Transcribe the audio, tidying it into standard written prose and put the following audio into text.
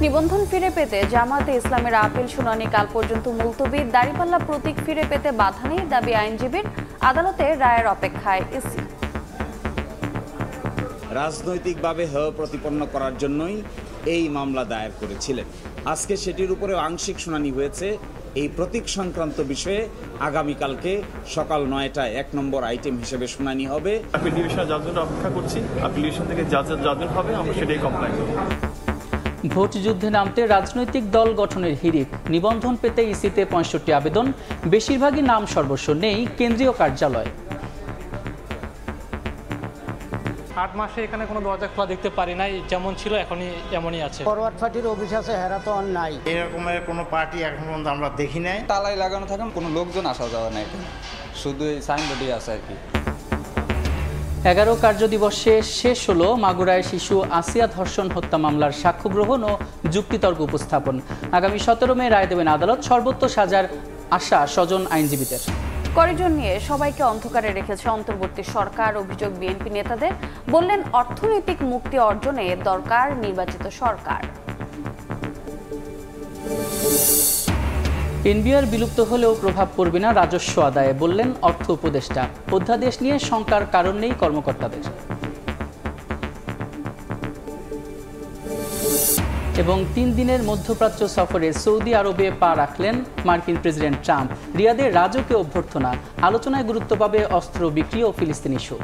নিবন্ধন ফিরে পেতে জামায়াতে ইসলামের আপিল শুনানি কাল পর্যন্ত মুলতবি। দাড়িপাল্লা প্রতীক ফিরে পেতে বাধা নেই দাবি আইনজীবীর। আদালতে রায়ের অপেক্ষায় ইসি। রাজনৈতিকভাবে হেয় প্রতিপন্ন করার জন্যই এই মামলা দায়ের করেছিলেন। আজকে সেটির উপরে আংশিক শুনানি হয়েছে। এই প্রতীক সংক্রান্ত বিষয়ে আগামীকালকে সকাল ৯টায় ১ নম্বর আইটেম হিসেবে শুনানি হবে। আপিল ডিভিশনের জাজমেন্ট অপেক্ষা করছি। আপিল ডিভিশন থেকে জাজমেন্ট হবে, আমরা সেটাই কমপ্লাই করব। ভোট যুদ্ধে নামতে রাজনৈতিক দল গঠনের হিড়িক। নিবন্ধন পেতে ইসিতে ৬৫ আবেদন, বেশিরভাগই নাম সর্বস্ব নেই কেন্দ্রীয় কার্যালয়। ৮ মাসে এখানে কোনো দরজা খোলা দেখতে পারি নাই, যেমন ছিল এমনই আছে। ফরওয়ার্ড পার্টির অফিস আছে, হেরা তো আর নাই। এরকমের কোনো পার্টি এখন পর্যন্ত আমরা দেখি নাই। তালাই লাগানো থাকেন, কোনো লোকজন আসা যাওয়া নাই, শুধু এই সাইনবোর্ডই আছে আর কি। ১১ কার্যদিবসে শেষ হলো মাগুরায় শিশু আসিয়া ধর্ষণ হত্যা মামলার সাক্ষ্য গ্রহণ ও যুক্তিতর্ক উপস্থাপন। আগামী ১৭ মে রায় দেবেন আদালত। সর্বোচ্চ সাজার আশা স্বজন আইনজীবীদের। করিডোর নিয়ে সবাইকে অন্ধকারে রেখেছে অন্তর্বর্তী সরকার। অভিযোগ বিএনপি নেতাদের। বললেন, অর্থনৈতিক মুক্তি অর্জনে দরকার নির্বাচিত সরকার। এনবিআর বিলুপ্ত হলেও প্রভাব পড়বে না রাজস্ব আদায়ে, বললেন অর্থ উপদেষ্টা। অধ্যাদেশ নিয়ে শঙ্কার কারণ নেই কর্মকর্তাদের। এবং ৩ দিনের মধ্যপ্রাচ্য সফরে সৌদি আরবে পা রাখলেন মার্কিন প্রেসিডেন্ট ট্রাম্প। রিয়াদে রাজকীয় অভ্যর্থনা। আলোচনায় গুরুত্ব পাবে অস্ত্র বিক্রি ও ফিলিস্তিনি ইস্যু।